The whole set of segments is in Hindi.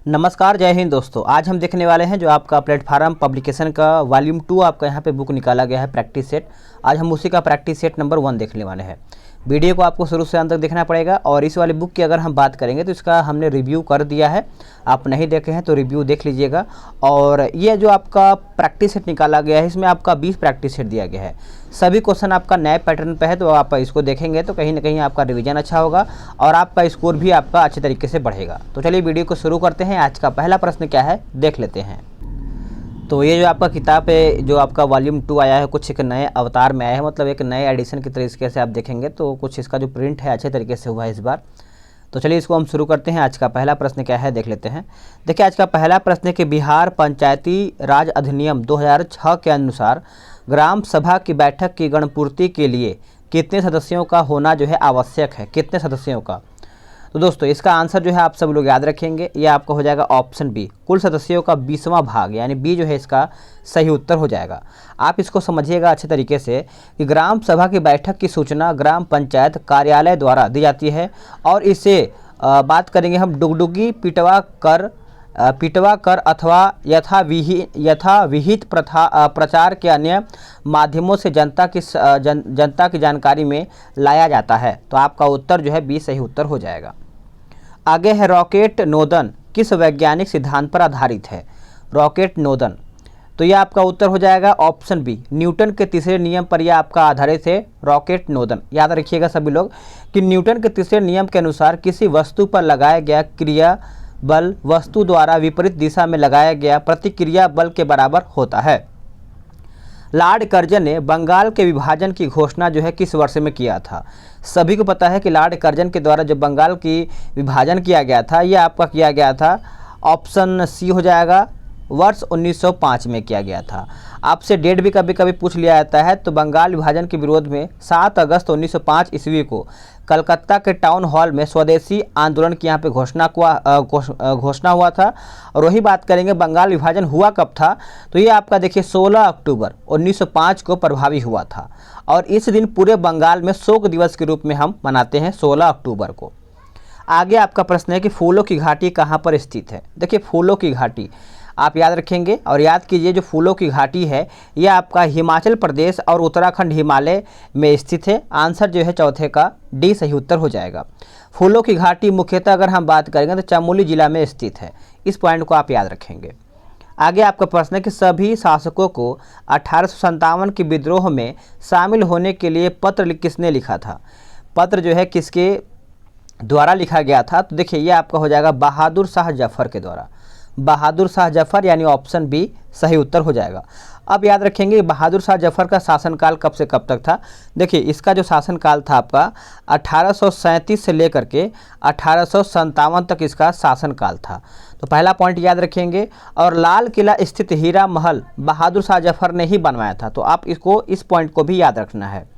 नमस्कार, जय हिंद दोस्तों। आज हम देखने वाले हैं जो आपका प्लेटफार्म पब्लिकेशन का वॉल्यूम 2 आपका यहाँ पे बुक निकाला गया है प्रैक्टिस सेट। आज हम उसी का प्रैक्टिस सेट नंबर 1 देखने वाले हैं। वीडियो को आपको शुरू से अंत तक देखना पड़ेगा। और इस वाली बुक की अगर हम बात करेंगे तो इसका हमने रिव्यू कर दिया है, आप नहीं देखे हैं तो रिव्यू देख लीजिएगा। और ये जो आपका प्रैक्टिस सेट निकाला गया है इसमें आपका 20 प्रैक्टिस सेट दिया गया है। सभी क्वेश्चन आपका नए पैटर्न पे है, तो आप इसको देखेंगे तो कहीं ना कहीं आपका रिवीजन अच्छा होगा और आपका स्कोर भी आपका अच्छे तरीके से बढ़ेगा। तो चलिए वीडियो को शुरू करते हैं। आज का पहला प्रश्न क्या है देख लेते हैं। तो ये जो आपका किताब है, जो आपका वॉल्यूम 2 आया है, कुछ एक नए अवतार में आया है, मतलब एक नए एडिशन की तरीके से आप देखेंगे तो कुछ इसका जो प्रिंट है अच्छे तरीके से हुआ है इस बार। तो चलिए इसको हम शुरू करते हैं। आज का पहला प्रश्न क्या है देख लेते हैं। देखिए आज का पहला प्रश्न है कि बिहार पंचायती राज अधिनियम 2006 के अनुसार ग्राम सभा की बैठक की गणपूर्ति के लिए कितने सदस्यों का होना जो है आवश्यक है, कितने सदस्यों का। तो दोस्तों इसका आंसर जो है आप सब लोग याद रखेंगे, ये आपका हो जाएगा ऑप्शन बी, कुल सदस्यों का 20वां भाग, यानी बी जो है इसका सही उत्तर हो जाएगा। आप इसको समझिएगा अच्छे तरीके से कि ग्राम सभा की बैठक की सूचना ग्राम पंचायत कार्यालय द्वारा दी जाती है और इसे बात करेंगे हम डुगडुगी पिटवा कर अथवा यथाविहित प्रचार के अन्य माध्यमों से जनता की जानकारी में लाया जाता है। तो आपका उत्तर जो है बी सही उत्तर हो जाएगा। आगे है रॉकेट नोदन किस वैज्ञानिक सिद्धांत पर आधारित है। रॉकेट नोदन, तो यह आपका उत्तर हो जाएगा ऑप्शन बी, न्यूटन के तीसरे नियम पर यह आपका आधारित है। रॉकेट नोदन याद रखिएगा सभी लोग कि न्यूटन के तीसरे नियम के अनुसार किसी वस्तु पर लगाया गया क्रिया बल वस्तु द्वारा विपरीत दिशा में लगाया गया प्रतिक्रिया बल के बराबर होता है। लॉर्ड कर्जन ने बंगाल के विभाजन की घोषणा जो है किस वर्ष में किया था। सभी को पता है कि लॉर्ड कर्जन के द्वारा जो बंगाल की विभाजन किया गया था यह आपका किया गया था, ऑप्शन सी हो जाएगा, वर्ष 1905 में किया गया था। आपसे डेट भी कभी कभी पूछ लिया जाता है। तो बंगाल विभाजन के विरोध में 7 अगस्त 1905 ईस्वी को कलकत्ता के टाउन हॉल में स्वदेशी आंदोलन की यहाँ पे घोषणा हुआ था। और वही बात करेंगे बंगाल विभाजन हुआ कब था, तो ये आपका देखिए 16 अक्टूबर 1905 को प्रभावी हुआ था। और इस दिन पूरे बंगाल में शोक दिवस के रूप में हम मनाते हैं 16 अक्टूबर को। आगे आपका प्रश्न है कि फूलों की घाटी कहाँ पर स्थित है। देखिए फूलों की घाटी आप याद रखेंगे और याद कीजिए, जो फूलों की घाटी है यह आपका हिमाचल प्रदेश और उत्तराखंड हिमालय में स्थित है। आंसर जो है चौथे का डी सही उत्तर हो जाएगा। फूलों की घाटी मुख्यतः अगर हम बात करेंगे तो चमोली जिला में स्थित है। इस पॉइंट को आप याद रखेंगे। आगे आपका प्रश्न है कि सभी शासकों को 1857 के विद्रोह में शामिल होने के लिए पत्र किसने लिखा था। पत्र जो है किसके द्वारा लिखा गया था। तो देखिए ये आपका हो जाएगा बहादुर शाह जफर के द्वारा, बहादुर शाह जफर, यानी ऑप्शन बी सही उत्तर हो जाएगा। अब याद रखेंगे बहादुर शाह जफर का शासनकाल कब से कब तक था। देखिए इसका जो शासनकाल था आपका 1837 से लेकर के 1857 तक इसका शासनकाल था। तो पहला पॉइंट याद रखेंगे। और लाल किला स्थित हीरा महल बहादुर शाह जफर ने ही बनवाया था। तो आप इसको इस पॉइंट को भी याद रखना है।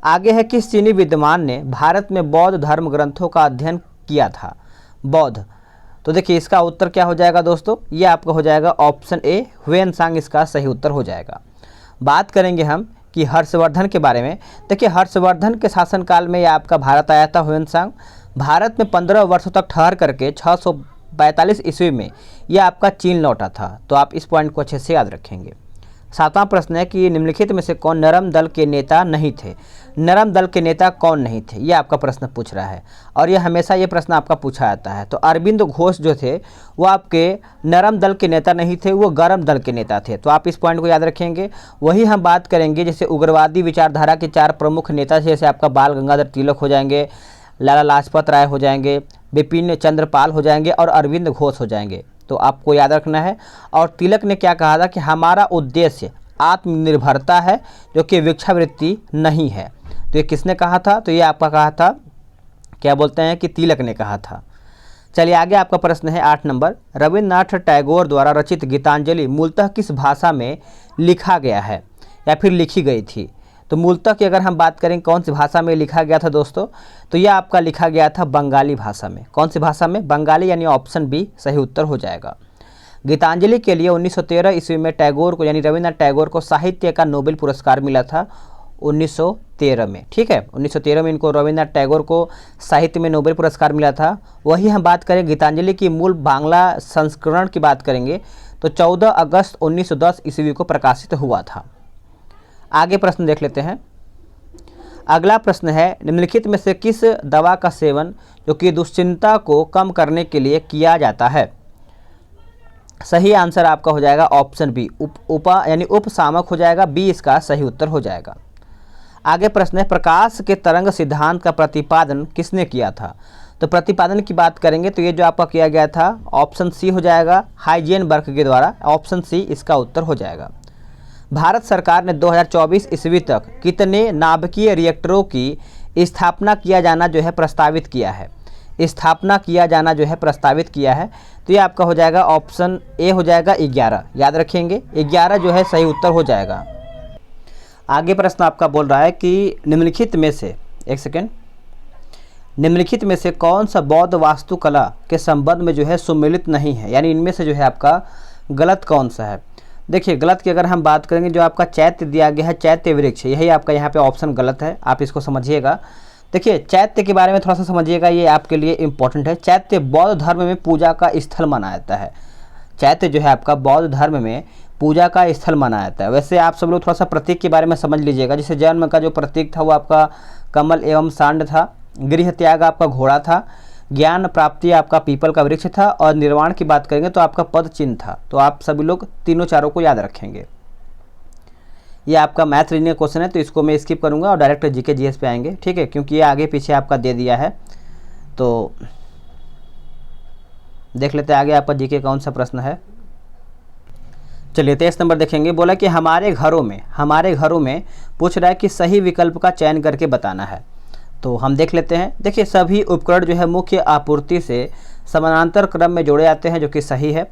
आगे है किस चीनी विद्वान ने भारत में बौद्ध धर्म ग्रंथों का अध्ययन किया था। बौद्ध, तो देखिए इसका उत्तर क्या हो जाएगा दोस्तों, ये आपका हो जाएगा ऑप्शन ए, ह्वेनसांग इसका सही उत्तर हो जाएगा। बात करेंगे हम कि हर्षवर्धन के बारे में। देखिए हर्षवर्धन के शासनकाल में ये आपका भारत आया था ह्वेनसांग। भारत में 15 वर्षों तक ठहर करके 642 ईस्वी में यह आपका चीन लौटा था। तो आप इस पॉइंट को अच्छे से याद रखेंगे। 7वां प्रश्न है कि निम्नलिखित में से कौन नरम दल के नेता नहीं थे। नरम दल के नेता कौन नहीं थे, ये आपका प्रश्न पूछ रहा है और ये हमेशा ये प्रश्न आपका पूछा जाता है। तो अरविंद घोष जो थे वो आपके नरम दल के नेता नहीं थे, वो गरम दल के नेता थे। तो आप इस पॉइंट को याद रखेंगे। वही हम बात करेंगे जैसे उग्रवादी विचारधारा के 4 प्रमुख नेता थे, जैसे आपका बाल गंगाधर तिलक हो जाएंगे, लाला लाजपत राय हो जाएंगे, बिपिन चंद्र पाल हो जाएंगे और अरविंद घोष हो जाएंगे। तो आपको याद रखना है। और तिलक ने क्या कहा था कि हमारा उद्देश्य आत्मनिर्भरता है जो कि भिक्षावृत्ति नहीं है। तो ये किसने कहा था, तो ये आपका कहा था, क्या बोलते हैं कि तिलक ने कहा था। चलिए आगे आपका प्रश्न है 8 नंबर। रविन्द्रनाथ टैगोर द्वारा रचित गीतांजलि मूलतः किस भाषा में लिखा गया है या फिर लिखी गई थी। तो मूलतः की अगर हम बात करें कौन सी भाषा में लिखा गया था दोस्तों, तो यह आपका लिखा गया था बंगाली भाषा में। कौन सी भाषा में, बंगाली, यानी ऑप्शन बी सही उत्तर हो जाएगा। गीतांजलि के लिए 1913 ईस्वी में टैगोर को, यानी रविन्द्रनाथ टैगोर को साहित्य का नोबेल पुरस्कार मिला था। 1913 1913 में। ठीक है, 1913 में इनको रविन्द्रनाथ टैगोर को साहित्य में नोबेल पुरस्कार मिला था। वही हम बात करें गीतांजलि की मूल बांग्ला संस्करण की बात करेंगे तो 14 अगस्त 1910 ईस्वी को प्रकाशित हुआ था। आगे प्रश्न देख लेते हैं। अगला प्रश्न है, निम्नलिखित में से किस दवा का सेवन जो कि दुश्चिंता को कम करने के लिए किया जाता है? सही आंसर आपका हो जाएगा ऑप्शन बी, उपशामक हो जाएगा। बी इसका सही उत्तर हो जाएगा। आगे प्रश्न है, प्रकाश के तरंग सिद्धांत का प्रतिपादन किसने किया था? तो प्रतिपादन की बात करेंगे तो ये जो आपका किया गया था ऑप्शन सी हो जाएगा, हाइजेनबर्ग के द्वारा। ऑप्शन सी इसका उत्तर हो जाएगा। भारत सरकार ने 2024 ईस्वी तक कितने नाभिकीय रिएक्टरों की स्थापना किया जाना जो है प्रस्तावित किया है? स्थापना किया जाना जो है प्रस्तावित किया है, तो ये आपका हो जाएगा ऑप्शन ए हो जाएगा 11। याद रखेंगे 11 जो है सही उत्तर हो जाएगा। आगे प्रश्न आपका बोल रहा है कि निम्नलिखित में से, एक सेकेंड, निम्नलिखित में से कौन सा बौद्ध वास्तुकला के संबंध में जो है सुमेलित नहीं है? यानी इनमें से जो है आपका गलत कौन सा है? देखिए गलत की अगर हम बात करेंगे, जो आपका चैत्य दिया गया है, चैत्य वृक्ष, यही आपका यहाँ पे ऑप्शन गलत है। आप इसको समझिएगा। देखिए चैत्य के बारे में थोड़ा सा समझिएगा, ये आपके लिए इंपॉर्टेंट है। चैत्य बौद्ध धर्म में पूजा का स्थल माना जाता है। चैत्य जो है आपका बौद्ध धर्म में पूजा का स्थल माना जाता है। वैसे आप सब लोग थोड़ा सा प्रतीक के बारे में समझ लीजिएगा। जैसे जन्म का जो प्रतीक था वो आपका कमल एवं सांड था, गृह त्याग आपका घोड़ा था, ज्ञान प्राप्ति आपका पीपल का वृक्ष था, और निर्वाण की बात करेंगे तो आपका पद चिन्ह था। तो आप सभी लोग तीनों चारों को याद रखेंगे। ये आपका मैथ रीजनिंग क्वेश्चन है तो इसको मैं स्किप करूंगा और डायरेक्ट जीके जीएस पे आएंगे। ठीक है, क्योंकि ये आगे पीछे आपका दे दिया है। तो देख लेते हैं आगे आपका जीके कौन सा प्रश्न है। चलिए 23 नंबर देखेंगे। बोला कि हमारे घरों में पूछ रहा है कि सही विकल्प का चयन करके बताना है। तो हम देख लेते हैं। देखिए सभी उपकरण जो है मुख्य आपूर्ति से समानांतर क्रम में जोड़े जाते हैं, जो कि सही है।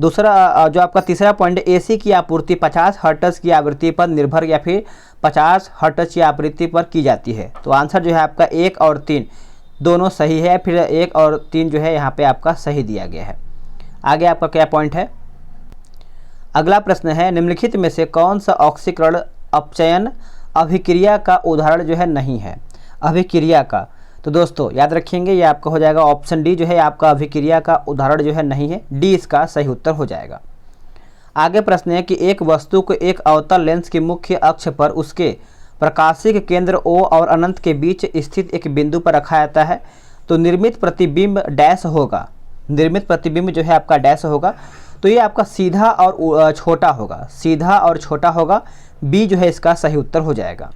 दूसरा जो आपका तीसरा पॉइंट, एसी की आपूर्ति 50 हर्ट्ज की आवृत्ति पर निर्भर या फिर 50 हर्ट्ज की आवृत्ति पर की जाती है। तो आंसर जो है आपका 1 और 3 दोनों सही है, फिर 1 और 3 जो है यहाँ पे आपका सही दिया गया है। आगे आपका क्या पॉइंट है? अगला प्रश्न है, निम्नलिखित में से कौन सा ऑक्सीकरण अपचयन अभिक्रिया का उदाहरण जो है नहीं है? अभिक्रिया का, तो दोस्तों याद रखेंगे ये आपका हो जाएगा ऑप्शन डी जो है आपका अभिक्रिया का उदाहरण जो है नहीं है। डी इसका सही उत्तर हो जाएगा। आगे प्रश्न है कि एक वस्तु को एक अवतल लेंस की मुख्य अक्ष पर उसके प्रकाशिक केंद्र O और अनंत के बीच स्थित एक बिंदु पर रखा जाता है, तो निर्मित प्रतिबिंब डैश होगा। निर्मित प्रतिबिंब जो है आपका डैश होगा, तो ये आपका सीधा और छोटा होगा। सीधा और छोटा होगा। बी जो है इसका सही उत्तर हो जाएगा।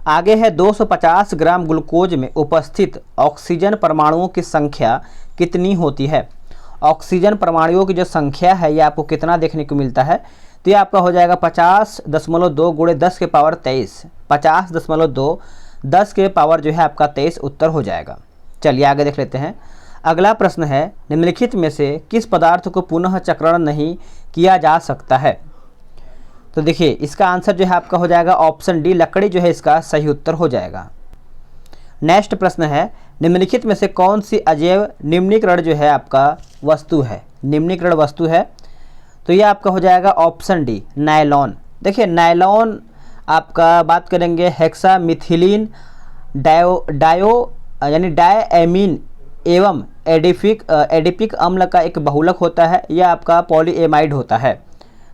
आगे है 250 ग्राम ग्लूकोज में उपस्थित ऑक्सीजन परमाणुओं की संख्या कितनी होती है? ऑक्सीजन परमाणुओं की जो संख्या है ये आपको कितना देखने को मिलता है? तो ये आपका हो जाएगा 50.2 गुणे 10 के पावर 23। 50.2 10 के पावर जो है आपका 23 उत्तर हो जाएगा। चलिए आगे देख लेते हैं। अगला प्रश्न है, निम्नलिखित में से किस पदार्थ को पुनः चक्रण नहीं किया जा सकता है? तो देखिए इसका आंसर जो है आपका हो जाएगा ऑप्शन डी, लकड़ी जो है इसका सही उत्तर हो जाएगा। नेक्स्ट प्रश्न है, निम्नलिखित में से कौन सी अजैव निम्नीकरण जो है आपका वस्तु है? निम्नीकरण वस्तु है, तो ये आपका हो जाएगा ऑप्शन डी, नायलॉन। देखिए नायलॉन आपका बात करेंगे हेक्सामिथिलीन यानी डायएमीन एवं एडिपिक अम्ल का एक बहुलक होता है। यह आपका पॉलीएमाइड होता है।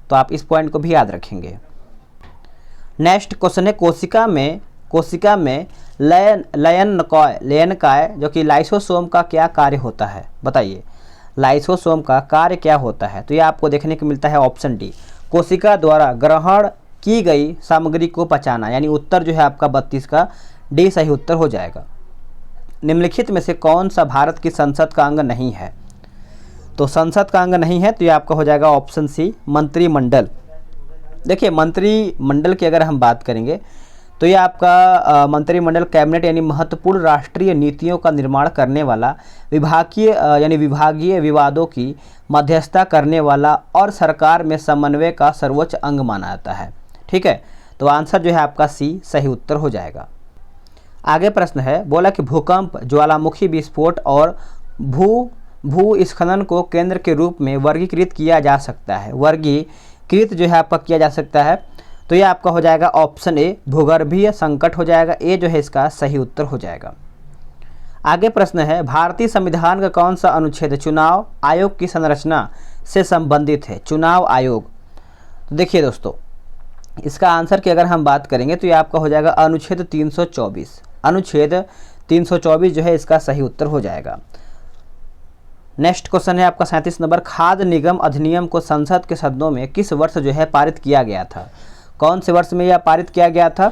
तो आप इस पॉइंट को भी याद रखेंगे। नेक्स्ट क्वेश्चन है, कोशिका में लयनकाय जो कि लाइसोसोम का क्या कार्य होता है? बताइए लाइसोसोम का कार्य क्या होता है? तो ये आपको देखने को मिलता है ऑप्शन डी, कोशिका द्वारा ग्रहण की गई सामग्री को पचाना। यानी उत्तर जो है आपका 32 का डी सही उत्तर हो जाएगा। निम्नलिखित में से कौन सा भारत की संसद का अंग नहीं है? तो संसद का अंग नहीं है, तो ये आपका हो जाएगा ऑप्शन सी, मंत्रिमंडल। देखिए मंत्रिमंडल की अगर हम बात करेंगे तो ये आपका मंत्रिमंडल कैबिनेट यानी महत्वपूर्ण राष्ट्रीय नीतियों का निर्माण करने वाला, विभागीय विवादों की मध्यस्थता करने वाला और सरकार में समन्वय का सर्वोच्च अंग माना जाता है। ठीक है, तो आंसर जो है आपका सी सही उत्तर हो जाएगा। आगे प्रश्न है, बोला कि भूकंप, ज्वालामुखी विस्फोट और भूस्खलन को केंद्र के रूप में वर्गीकृत किया जा सकता है। वर्गीकृत जो है आपका किया जा सकता है, तो ये आपका हो जाएगा ऑप्शन ए भूगर्भीय संकट हो जाएगा, ए जो है इसका सही उत्तर हो जाएगा। आगे प्रश्न है भारतीय संविधान का कौन सा अनुच्छेद चुनाव आयोग की संरचना से संबंधित है? चुनाव आयोग, तो देखिए दोस्तों इसका आंसर की अगर हम बात करेंगे तो ये आपका हो जाएगा अनुच्छेद 324। अनुच्छेद 324 जो है इसका सही उत्तर हो जाएगा। नेक्स्ट क्वेश्चन है आपका 37 नंबर, खाद्य निगम अधिनियम को संसद के सदनों में किस वर्ष जो है पारित किया गया था? कौन से वर्ष में यह पारित किया गया था?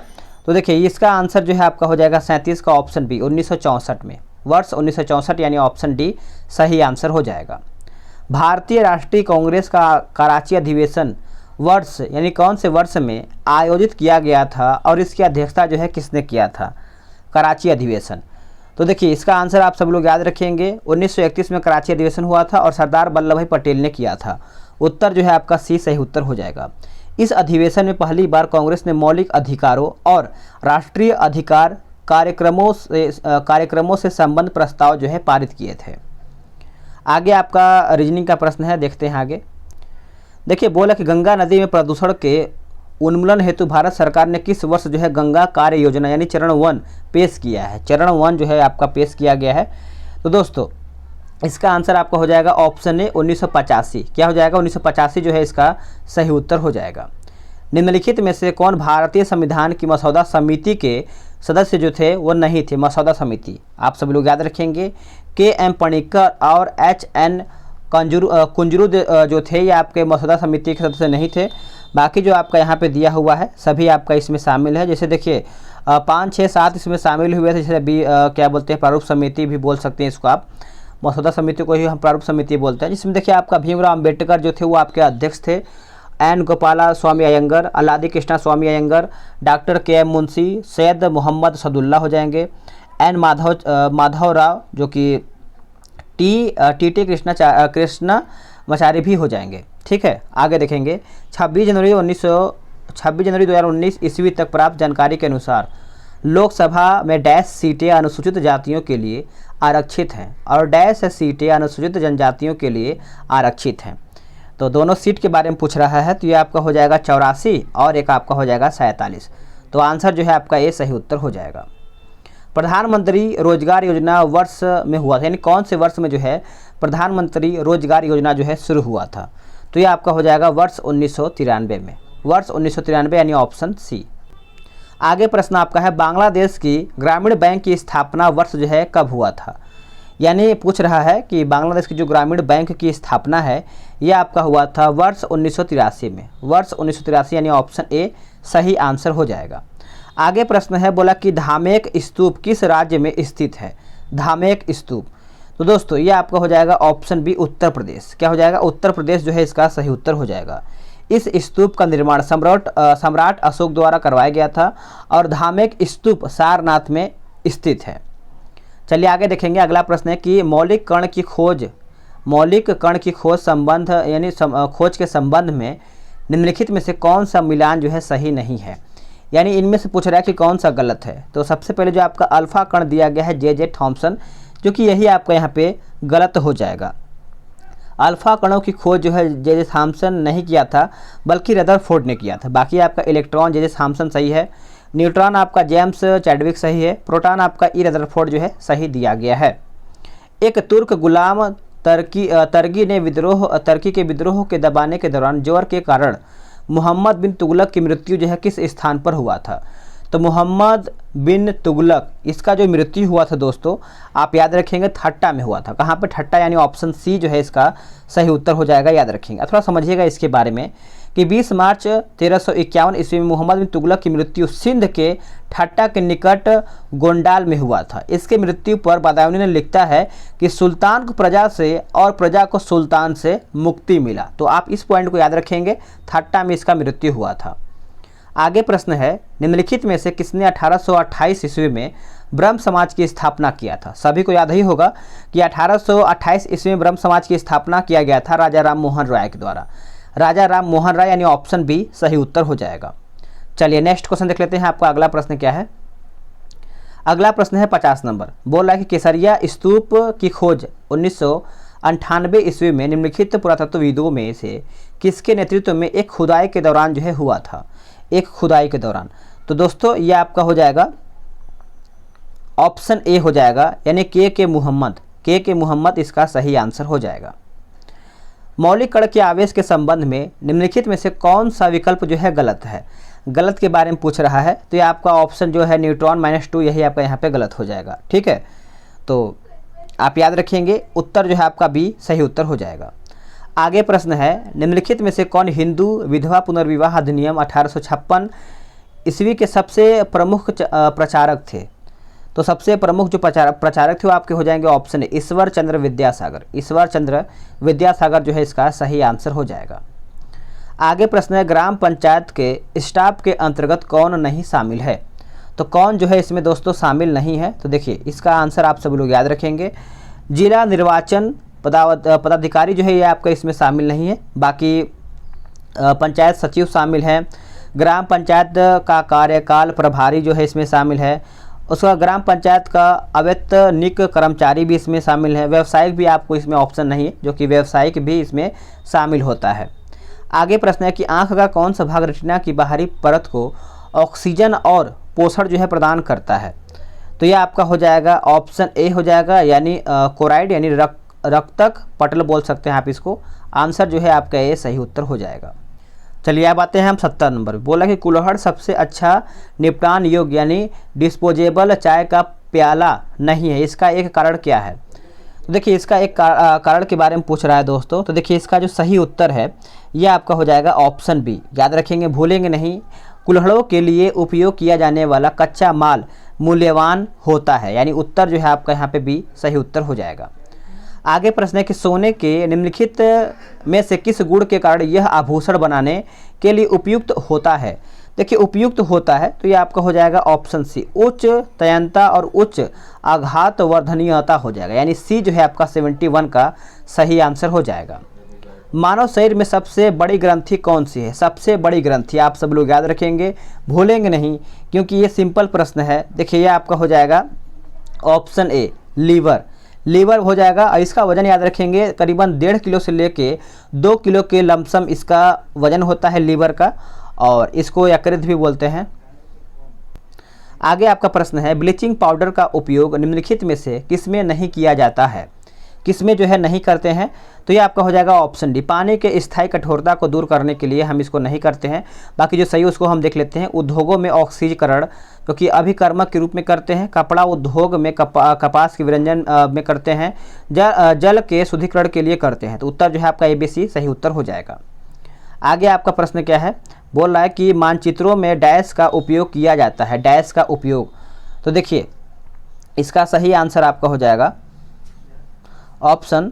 तो देखिए इसका आंसर जो है आपका हो जाएगा 37 का ऑप्शन बी 1964 में, वर्ष 1964 यानी ऑप्शन डी सही आंसर हो जाएगा। भारतीय राष्ट्रीय कांग्रेस का कराची अधिवेशन वर्ष यानी कौन से वर्ष में आयोजित किया गया था और इसकी अध्यक्षता जो है किसने किया था? कराची अधिवेशन, तो देखिए इसका आंसर आप सब लोग याद रखेंगे 1931 में कराची अधिवेशन हुआ था और सरदार वल्लभ भाई पटेल ने किया था। उत्तर जो है आपका सी सही उत्तर हो जाएगा। इस अधिवेशन में पहली बार कांग्रेस ने मौलिक अधिकारों और राष्ट्रीय अधिकार कार्यक्रमों से संबंध प्रस्ताव जो है पारित किए थे। आगे आपका रीजनिंग का प्रश्न है, देखते हैं आगे। देखिए बोला कि गंगा नदी में प्रदूषण के उन्मूलन हेतु भारत सरकार ने किस वर्ष जो है गंगा कार्य योजना यानी चरण 1 पेश किया है? चरण 1 जो है आपका पेश किया गया है। तो दोस्तों इसका आंसर आपका हो जाएगा ऑप्शन ए 1985। क्या हो जाएगा? 1985 जो है इसका सही उत्तर हो जाएगा। निम्नलिखित में से कौन भारतीय संविधान की मसौदा समिति के सदस्य जो थे वो नहीं थे? मसौदा समिति आप सभी लोग याद रखेंगे के.एम. पणिक्कर और H.N. कुंजरू जो थे ये आपके मसौदा समिति के सदस्य नहीं थे। बाकी जो आपका यहाँ पे दिया हुआ है सभी आपका इसमें शामिल है। जैसे देखिए 5, 6, 7 इसमें शामिल हुए थे। जैसे क्या बोलते हैं प्रारूप समिति भी बोल सकते हैं इसको आप, मसौदा समिति को ही हम प्रारूप समिति बोलते हैं। जिसमें देखिए आपका भीमराव अम्बेडकर जो थे वो आपके अध्यक्ष थे, एन गोपाला स्वामी अयंगर, अलादी कृष्णा स्वामी अयंगर, डॉक्टर के.एम. मुंशी, सैयद मोहम्मद सदुल्ला हो जाएंगे, एन माधव राव जो कि टी कृष्णा मचारी भी हो जाएंगे। ठीक है, आगे देखेंगे 26 जनवरी 2019 ईस्वी तक प्राप्त जानकारी के अनुसार लोकसभा में डैश सीटें अनुसूचित जातियों के लिए आरक्षित हैं और डैश सीटें अनुसूचित जनजातियों के लिए आरक्षित हैं। तो दोनों सीट के बारे में पूछ रहा है, तो ये आपका हो जाएगा 84 और एक आपका हो जाएगा 47। तो आंसर जो है आपका ये सही उत्तर हो जाएगा। प्रधानमंत्री रोजगार योजना वर्ष में हुआ था, यानी कौन से वर्ष में जो है प्रधानमंत्री रोजगार योजना जो है शुरू हुआ था? तो ये आपका हो जाएगा वर्ष 1993 में, वर्ष 1993 यानी ऑप्शन सी। आगे प्रश्न आपका है बांग्लादेश की ग्रामीण बैंक की स्थापना वर्ष जो है कब हुआ था? यानी पूछ रहा है कि बांग्लादेश की जो ग्रामीण बैंक की स्थापना है ये आपका हुआ था वर्ष 1983 में, वर्ष 1983 यानी ऑप्शन ए सही आंसर हो जाएगा। आगे प्रश्न है बोला कि धामेक स्तूप किस राज्य में स्थित है? धामेक स्तूप, तो दोस्तों ये आपका हो जाएगा ऑप्शन बी उत्तर प्रदेश। क्या हो जाएगा? उत्तर प्रदेश जो है इसका सही उत्तर हो जाएगा। इस स्तूप का निर्माण सम्राट अशोक द्वारा करवाया गया था और धामेक स्तूप सारनाथ में स्थित है। चलिए आगे देखेंगे। अगला प्रश्न है कि मौलिक कण की खोज संबंध यानी खोज के संबंध में निम्नलिखित में से कौन सा मिलान जो है सही नहीं है? यानी इनमें से पूछ रहा है कि कौन सा गलत है। तो सबसे पहले जो आपका अल्फा कण दिया गया है जे थॉम्सन, जो कि यही आपका यहाँ पे गलत हो जाएगा। अल्फा कणों की खोज जो है जे थॉम्सन नहीं किया था बल्कि रदरफोर्ड ने किया था। बाकी आपका इलेक्ट्रॉन जे थॉम्सन सही है, न्यूट्रॉन आपका जेम्स चैडविक सही है, प्रोटॉन आपका ई रदरफोर्ड जो है सही दिया गया है। एक तुर्क गुलाम तर्की के विद्रोह के दबाने के दौरान जोर के कारण मोहम्मद बिन तुगलक की मृत्यु जो है किस स्थान पर हुआ था? तो मोहम्मद बिन तुगलक इसका जो मृत्यु हुआ था दोस्तों आप याद रखेंगे ठट्टा में हुआ था। कहाँ पे? ठट्टा, यानी ऑप्शन सी जो है इसका सही उत्तर हो जाएगा। याद रखेंगे, थोड़ा समझिएगा इसके बारे में कि 20 मार्च 1351 ईस्वी में मोहम्मद बिन तुगलक की मृत्यु सिंध के ठट्टा के निकट गोंडाल में हुआ था। इसके मृत्यु पर बदायूनी ने लिखता है कि सुल्तान को प्रजा से और प्रजा को सुल्तान से मुक्ति मिला। तो आप इस पॉइंट को याद रखेंगे, ठट्टा में इसका मृत्यु हुआ था। आगे प्रश्न है निम्नलिखित में से किसने 1828 ईस्वी में ब्रह्म समाज की स्थापना किया था? सभी को याद ही होगा कि 1828 ईस्वी में ब्रह्म समाज की स्थापना किया गया था राजा राम मोहन राय के द्वारा। राजा राम मोहन राय यानी ऑप्शन बी सही उत्तर हो जाएगा। चलिए नेक्स्ट क्वेश्चन देख लेते हैं। आपका अगला प्रश्न क्या है? अगला प्रश्न है 50 नंबर। बोल रहा है कि केसरिया स्तूप की खोज 1998 ईस्वी में निम्नलिखित पुरातत्वविदों में से किसके नेतृत्व में एक खुदाई के दौरान जो है हुआ था? एक खुदाई के दौरान। तो दोस्तों ये आपका हो जाएगा ऑप्शन ए हो जाएगा, यानी के मोहम्मद, के मोहम्मद इसका सही आंसर हो जाएगा। मौलिक कण के आवेश के संबंध में निम्नलिखित में से कौन सा विकल्प जो है गलत है, गलत के बारे में पूछ रहा है। तो ये आपका ऑप्शन जो है न्यूट्रॉन -2, यही आपका यहाँ पे गलत हो जाएगा। ठीक है, तो आप याद रखेंगे, उत्तर जो है आपका बी सही उत्तर हो जाएगा। आगे प्रश्न है, निम्नलिखित में से कौन हिंदू विधवा पुनर्विवाह अधिनियम 1856 ईस्वी के सबसे प्रमुख प्रचारक थे। तो सबसे प्रमुख जो प्रचारक थे वो आपके हो जाएंगे ऑप्शन ए ईश्वर चंद्र विद्यासागर। ईश्वर चंद्र विद्यासागर जो है इसका सही आंसर हो जाएगा। आगे प्रश्न है, ग्राम पंचायत के स्टाफ के अंतर्गत कौन नहीं शामिल है। तो कौन जो है इसमें दोस्तों शामिल नहीं है, तो देखिए इसका आंसर आप सब लोग याद रखेंगे, जिला निर्वाचन पदाधिकारी जो है ये आपका इसमें शामिल नहीं है। बाकी पंचायत सचिव शामिल है, ग्राम पंचायत का कार्यकाल प्रभारी जो है इसमें शामिल है, उसका ग्राम पंचायत का अवैतनिक कर्मचारी भी इसमें शामिल है, व्यवसायिक भी आपको इसमें ऑप्शन नहीं है, जो कि व्यवसायिक भी इसमें शामिल होता है। आगे प्रश्न है कि आँख का कौन सा भाग रेटिना की बाहरी परत को ऑक्सीजन और पोषण जो है प्रदान करता है। तो यह आपका हो जाएगा ऑप्शन ए हो जाएगा, यानी कोराइड, यानी रक्तक पटल बोल सकते हैं आप इसको। आंसर जो है आपका ए सही उत्तर हो जाएगा। चलिए अब आते हैं हम 70 नंबर। बोला कि कुल्हड़ सबसे अच्छा निपटान योग्य यानी डिस्पोजेबल चाय का प्याला नहीं है, इसका एक कारण क्या है। तो देखिए इसका एक कारण के बारे में पूछ रहा है दोस्तों। तो देखिए इसका जो सही उत्तर है यह आपका हो जाएगा ऑप्शन बी। याद रखेंगे, भूलेंगे नहीं, कुल्हड़ों के लिए उपयोग किया जाने वाला कच्चा माल मूल्यवान होता है, यानी उत्तर जो है आपका यहाँ पे बी सही उत्तर हो जाएगा। आगे प्रश्न है कि सोने के निम्नलिखित में से किस गुण के कारण यह आभूषण बनाने के लिए उपयुक्त होता है। देखिए उपयुक्त होता है तो ये आपका हो जाएगा ऑप्शन सी, उच्च तयनता और उच्च आघात वर्धनीयता हो जाएगा, यानी सी जो है आपका 71 का सही आंसर हो जाएगा। मानव शरीर में सबसे बड़ी ग्रंथि कौन सी है। सबसे बड़ी ग्रंथि आप सब लोग याद रखेंगे, भूलेंगे नहीं, क्योंकि ये सिंपल प्रश्न है। देखिए ये आपका हो जाएगा ऑप्शन ए लीवर। लीवर हो जाएगा, और इसका वजन याद रखेंगे करीबन 1.5 किलो से लेके 2 किलो के लमसम इसका वजन होता है लीवर का, और इसको यकृत भी बोलते हैं। आगे आपका प्रश्न है, ब्लीचिंग पाउडर का उपयोग निम्नलिखित में से किसमें नहीं किया जाता है, किसमें जो है नहीं करते हैं। तो ये आपका हो जाएगा ऑप्शन डी, पानी के स्थायी कठोरता को दूर करने के लिए हम इसको नहीं करते हैं। बाकी जो सही उसको हम देख लेते हैं। उद्योगों में ऑक्सीकरण क्योंकि अभिकर्मक के रूप में करते हैं, कपड़ा उद्योग में कपास के विरंजन में करते हैं, जल के शुद्धिकरण के लिए करते हैं। तो उत्तर जो है आपका ABC सही उत्तर हो जाएगा। आगे आपका प्रश्न क्या है, बोल रहा है कि मानचित्रों में डैश का उपयोग किया जाता है, डैश का उपयोग। तो देखिए इसका सही आंसर आपका हो जाएगा ऑप्शन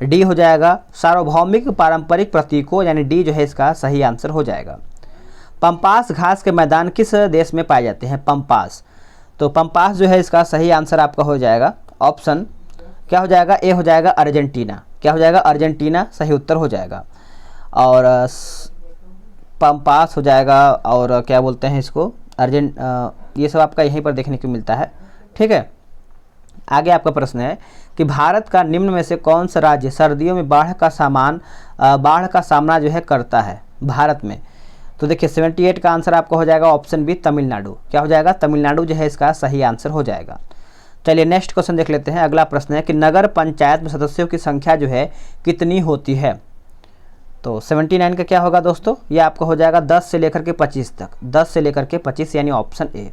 डी हो जाएगा, सार्वभौमिक पारंपरिक प्रतीकों, यानी डी जो है इसका सही आंसर हो जाएगा। पंपास घास के मैदान किस देश में पाए जाते हैं, पंपास। तो पंपास जो है इसका सही आंसर आपका हो जाएगा ऑप्शन क्या हो जाएगा, ए हो जाएगा अर्जेंटीना। क्या हो जाएगा, अर्जेंटीना सही उत्तर हो जाएगा। और पंपास हो जाएगा, और क्या बोलते हैं इसको ये सब आपका यहीं पर देखने को मिलता है। ठीक है, आगे आपका प्रश्न है कि भारत का निम्न में से कौन सा राज्य सर्दियों में बाढ़ का सामना जो है करता है भारत में। तो देखिए 78 का आंसर आपका हो जाएगा ऑप्शन बी तमिलनाडु। क्या हो जाएगा, तमिलनाडु जो है इसका सही आंसर हो जाएगा। चलिए नेक्स्ट क्वेश्चन देख लेते हैं। अगला प्रश्न है कि नगर पंचायत में सदस्यों की संख्या जो है कितनी होती है। तो 79 का क्या होगा दोस्तों, ये आपका हो जाएगा 10 से लेकर के 25 तक, 10 से लेकर के 25, यानी ऑप्शन ए।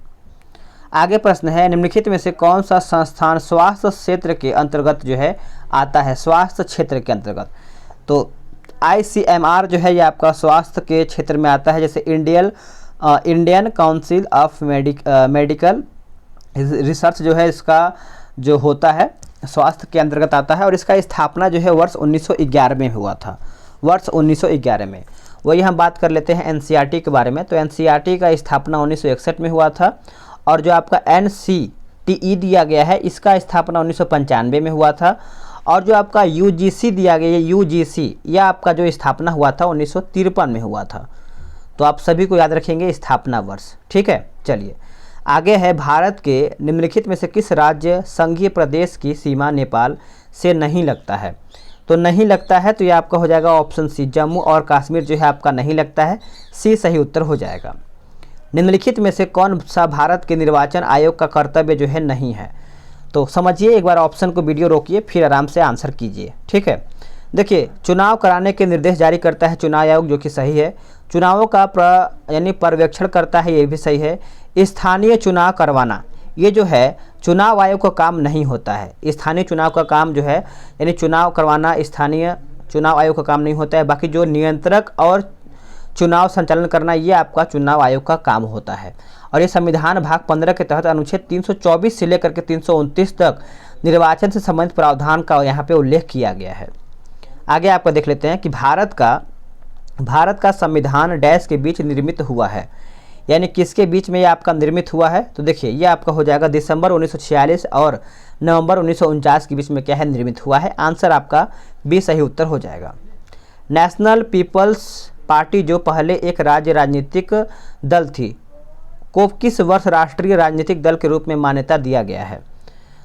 आगे प्रश्न है, निम्नलिखित में से कौन सा संस्थान स्वास्थ्य क्षेत्र के अंतर्गत जो है आता है, स्वास्थ्य क्षेत्र के अंतर्गत। तो ICMR जो है ये आपका स्वास्थ्य के क्षेत्र में आता है, जैसे Indian council of medical research जो है इसका जो होता है स्वास्थ्य के अंतर्गत आता है, और इसका स्थापना जो है वर्ष 1911 में हुआ था, वर्ष 1911 में। वही हम बात कर लेते हैं NCERT के बारे में। तो NCERT का स्थापना 1961 में हुआ था, और जो आपका NCTE दिया गया है इसका स्थापना 1995 में हुआ था, और जो आपका UGC दिया गया है UGC यह आपका जो स्थापना हुआ था 1953 में हुआ था। तो आप सभी को याद रखेंगे स्थापना वर्ष। ठीक है, चलिए आगे है, भारत के निम्नलिखित में से किस राज्य संघीय प्रदेश की सीमा नेपाल से नहीं लगता है। तो नहीं लगता है तो ये आपका हो जाएगा ऑप्शन सी, जम्मू और कश्मीर जो है आपका नहीं लगता है, सी सही उत्तर हो जाएगा। निम्नलिखित में से कौन सा भारत के निर्वाचन आयोग का कर्तव्य जो है नहीं है? तो समझिए, एक बार ऑप्शन को वीडियो रोकिए, फिर आराम से आंसर कीजिए, ठीक है। देखिए, चुनाव कराने के निर्देश जारी करता है चुनाव आयोग, जो कि सही है। चुनावों का यानी पर्यवेक्षण करता है, ये भी सही है। स्थानीय चुनाव करवाना, ये जो है चुनाव आयोग का काम नहीं होता है। स्थानीय चुनाव का काम जो है यानी चुनाव करवाना स्थानीय चुनाव आयोग का काम नहीं होता है। बाकी जो नियंत्रक और चुनाव संचालन करना, ये आपका चुनाव आयोग का काम होता है। और ये संविधान भाग 15 के तहत अनुच्छेद 324 से लेकर के 329 तक निर्वाचन से संबंधित प्रावधान का यहाँ पे उल्लेख किया गया है। आगे आपको देख लेते हैं कि भारत का संविधान डैश के बीच निर्मित हुआ है, यानी किसके बीच में ये आपका निर्मित हुआ है? तो देखिए, ये आपका हो जाएगा दिसंबर 1946 और नवंबर 1949 के बीच में क्या है, निर्मित हुआ है। आंसर आपका बी सही उत्तर हो जाएगा। नेशनल पीपल्स पार्टी जो पहले एक राज्य राजनीतिक दल थी, को किस वर्ष राष्ट्रीय राजनीतिक दल के रूप में मान्यता दिया गया है?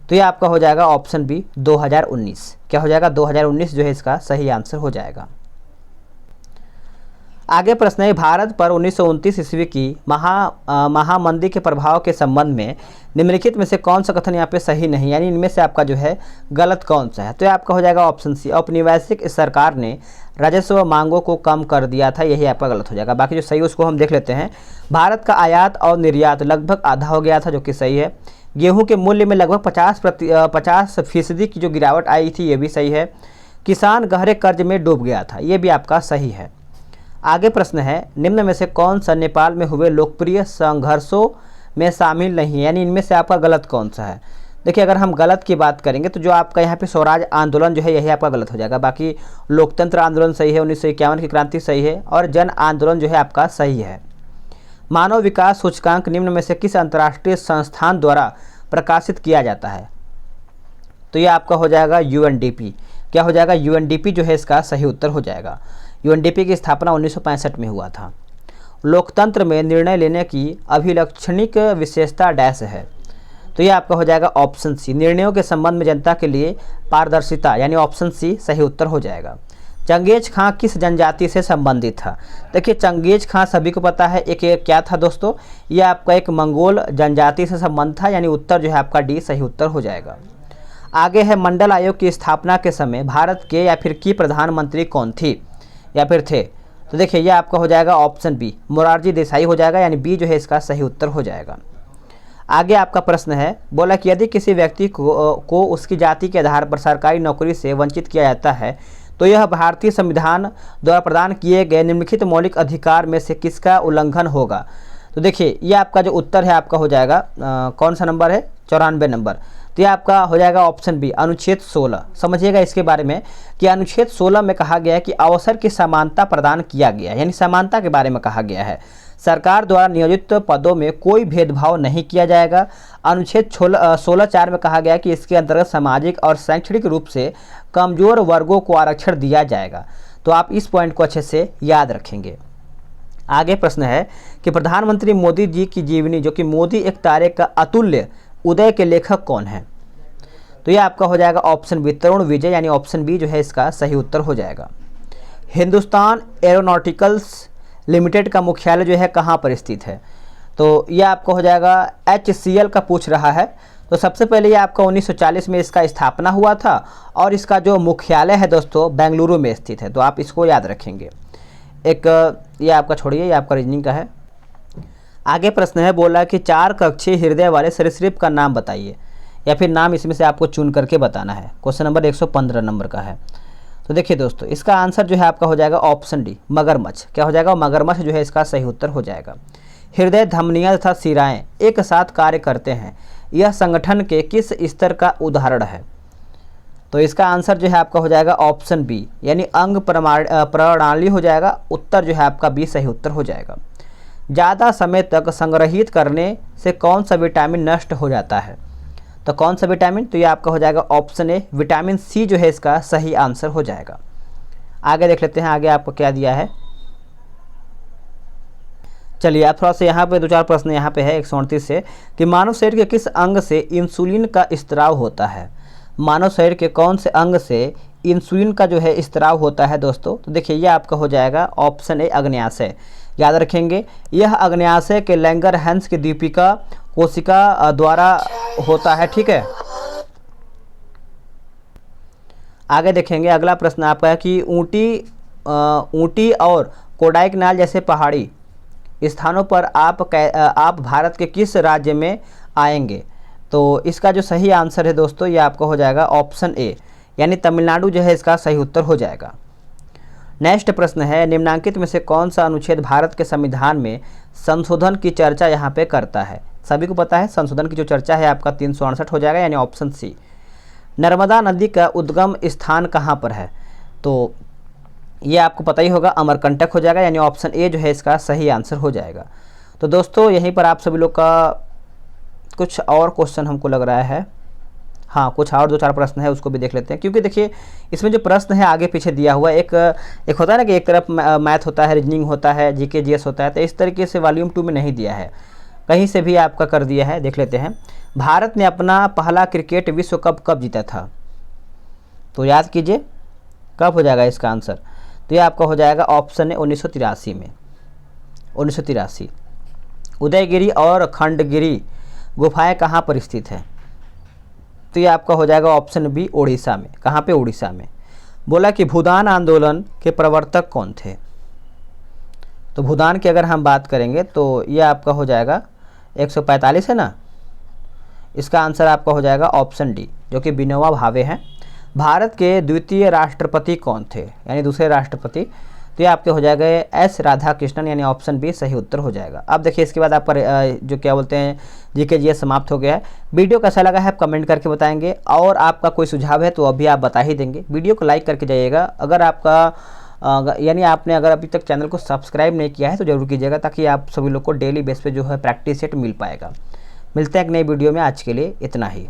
तो ये आपका हो जाएगा ऑप्शन बी 2019। क्या हो जाएगा? 2019 जो है इसका सही आंसर हो जाएगा। आगे प्रश्न है, भारत पर 1929 ईस्वी की महामंदी के प्रभाव के संबंध में निम्नलिखित में से कौन सा कथन यहाँ पे सही नहीं, यानी इनमें से आपका जो है गलत कौन सा है? तो ये आपका हो जाएगा ऑप्शन सी, औपनिवेशिक सरकार ने राजस्व मांगों को कम कर दिया था, यही आपका गलत हो जाएगा। बाकी जो सही उसको हम देख लेते हैं। भारत का आयात और निर्यात लगभग आधा हो गया था, जो कि सही है। गेहूँ के मूल्य में लगभग 50% की जो गिरावट आई थी, ये भी सही है। किसान गहरे कर्ज में डूब गया था, ये भी आपका सही है। आगे प्रश्न है, निम्न में से कौन सा नेपाल में हुए लोकप्रिय संघर्षों में शामिल नहीं है, यानी इनमें से आपका गलत कौन सा है? देखिए, अगर हम गलत की बात करेंगे तो जो आपका यहाँ पे स्वराज आंदोलन जो है, यही आपका गलत हो जाएगा। बाकी लोकतंत्र आंदोलन सही है, 1951 की क्रांति सही है, और जन आंदोलन जो है आपका सही है। मानव विकास सूचकांक निम्न में से किस अंतर्राष्ट्रीय संस्थान द्वारा प्रकाशित किया जाता है? तो ये आपका हो जाएगा UNDP। क्या हो जाएगा? UNDP जो है इसका सही उत्तर हो जाएगा। UNDP की स्थापना 1965 में हुआ था। लोकतंत्र में निर्णय लेने की अभिलक्षणिक विशेषता डैश है? तो ये आपका हो जाएगा ऑप्शन सी, निर्णयों के संबंध में जनता के लिए पारदर्शिता, यानी ऑप्शन सी सही उत्तर हो जाएगा। चंगेज खां किस जनजाति से संबंधित था? देखिए, चंगेज खां सभी को पता है, एक क्या था दोस्तों, ये आपका एक मंगोल जनजाति से संबंध था, यानी उत्तर जो है आपका डी सही उत्तर हो जाएगा। आगे है, मंडल आयोग की स्थापना के समय भारत के या फिर की प्रधानमंत्री कौन थी या फिर थे? तो देखिए, ये आपका हो जाएगा ऑप्शन बी, मोरारजी देसाई हो जाएगा, यानी बी जो है इसका सही उत्तर हो जाएगा। आगे आपका प्रश्न है, बोला कि यदि किसी व्यक्ति को उसकी जाति के आधार पर सरकारी नौकरी से वंचित किया जाता है तो यह भारतीय संविधान द्वारा प्रदान किए गए निम्नलिखित मौलिक अधिकार में से किसका उल्लंघन होगा? तो देखिए, ये आपका जो उत्तर है आपका हो जाएगा कौन सा नंबर है? 94 नंबर। तो ये आपका हो जाएगा ऑप्शन बी, अनुच्छेद 16। समझिएगा इसके बारे में कि अनुच्छेद 16 में कहा गया है कि अवसर की समानता प्रदान किया गया है, यानी समानता के बारे में कहा गया है। सरकार द्वारा नियोजित पदों में कोई भेदभाव नहीं किया जाएगा। अनुच्छेद 16(4) में कहा गया है कि इसके अंतर्गत सामाजिक और शैक्षणिक रूप से कमजोर वर्गों को आरक्षण दिया जाएगा। तो आप इस पॉइंट को अच्छे से याद रखेंगे। आगे प्रश्न है कि प्रधानमंत्री मोदी जी की जीवनी, जो कि मोदी एक तारे का अतुल्य उदय के लेखक कौन है? तो ये आपका हो जाएगा ऑप्शन बी, तरुण विजय, यानी ऑप्शन बी जो है इसका सही उत्तर हो जाएगा। हिंदुस्तान एरोनॉटिकल्स लिमिटेड का मुख्यालय जो है कहाँ पर स्थित है? तो ये आपका हो जाएगा HCL का पूछ रहा है। तो सबसे पहले ये आपका 1940 में इसका स्थापना हुआ था, और इसका जो मुख्यालय है दोस्तों बेंगलुरु में स्थित है। तो आप इसको याद रखेंगे। एक ये आपका छोड़िए, ये आपका रीजनिंग का है। आगे प्रश्न है, बोला कि 4 कक्षीय हृदय वाले सरीसृप का नाम बताइए, या फिर नाम इसमें से आपको चुन करके बताना है। क्वेश्चन नंबर 115 नंबर का है। तो देखिए दोस्तों, इसका आंसर जो है आपका हो जाएगा ऑप्शन डी, मगरमच्छ। क्या हो जाएगा? मगरमच्छ जो है इसका सही उत्तर हो जाएगा। हृदय, धमनियाँ तथा शिराएँ एक साथ कार्य करते हैं, यह संगठन के किस स्तर का उदाहरण है? तो इसका आंसर जो है आपका हो जाएगा ऑप्शन बी, यानी अंग प्रणाली हो जाएगा। उत्तर जो है आपका बी सही उत्तर हो जाएगा। ज़्यादा समय तक संग्रहित करने से कौन सा विटामिन नष्ट हो जाता है? तो कौन सा विटामिन? तो ये आपका हो जाएगा ऑप्शन ए, विटामिन सी जो है इसका सही आंसर हो जाएगा। आगे देख लेते हैं, आगे आपको क्या दिया है। चलिए, आप थोड़ा सा यहाँ पे 2-4 प्रश्न यहाँ पे है 138 से कि मानव शरीर के किस अंग से इंसुलिन का स्त्राव होता है? मानव शरीर के कौन से अंग से इंसुलिन का जो है स्त्राव होता है दोस्तों, तो देखिए ये आपका हो जाएगा ऑप्शन ए अग्न्याशय। याद रखेंगे, यह अग्न्याशय के लैंगरहैंस की दीपिका कोशिका द्वारा होता है। ठीक है, आगे देखेंगे अगला प्रश्न आपका है कि ऊटी और कोडाईकनाल जैसे पहाड़ी स्थानों पर आप भारत के किस राज्य में आएंगे? तो इसका जो सही आंसर है दोस्तों ये आपका हो जाएगा ऑप्शन ए, यानी तमिलनाडु जो है इसका सही उत्तर हो जाएगा। नेक्स्ट प्रश्न है, निम्नांकित में से कौन सा अनुच्छेद भारत के संविधान में संशोधन की चर्चा यहाँ पे करता है? सभी को पता है संशोधन की जो चर्चा है आपका 368 हो जाएगा, यानी ऑप्शन सी। नर्मदा नदी का उद्गम स्थान कहाँ पर है? तो ये आपको पता ही होगा, अमरकंटक हो जाएगा, यानी ऑप्शन ए जो है इसका सही आंसर हो जाएगा। तो दोस्तों यहीं पर आप सभी लोग का कुछ और क्वेश्चन हमको लग रहा है, हाँ कुछ और 2-4 प्रश्न है उसको भी देख लेते हैं, क्योंकि देखिए इसमें जो प्रश्न है आगे पीछे दिया हुआ है, एक होता है ना कि एक तरफ मैथ होता है, रीजनिंग होता है, जीके जीएस होता है, तो इस तरीके से वॉल्यूम 2 में नहीं दिया है, कहीं से भी आपका कर दिया है। देख लेते हैं, भारत ने अपना पहला क्रिकेट विश्व कप कब जीता था? तो याद कीजिए कब हो जाएगा इसका आंसर? तो ये आपका हो जाएगा ऑप्शन है 1983 में, 1983। उदयगिरी और खंडगिरी गुफाएं कहाँ पर स्थित हैं? तो ये आपका हो जाएगा ऑप्शन बी, उड़ीसा में। कहाँ पे? उड़ीसा में। बोला कि भूदान आंदोलन के प्रवर्तक कौन थे? तो भूदान की अगर हम बात करेंगे तो ये आपका हो जाएगा 145 है ना, इसका आंसर आपका हो जाएगा ऑप्शन डी, जो कि विनोबा भावे हैं। भारत के द्वितीय राष्ट्रपति कौन थे, यानी दूसरे राष्ट्रपति? तो ये आपके हो जाएगा एस राधाकृष्णन, यानी ऑप्शन बी सही उत्तर हो जाएगा। अब देखिए इसके बाद आपका जो क्या बोलते हैं जीके जीएस समाप्त हो गया है। वीडियो कैसा लगा है आप कमेंट करके बताएंगे, और आपका कोई सुझाव है तो अभी आप बता ही देंगे। वीडियो को लाइक करके जाइएगा। अगर आपका यानी आपने अगर अभी तक चैनल को सब्सक्राइब नहीं किया है तो जरूर कीजिएगा, ताकि आप सभी लोग को डेली बेस पे जो है प्रैक्टिस सेट मिल पाएगा। मिलते हैं एक नई वीडियो में, आज के लिए इतना ही।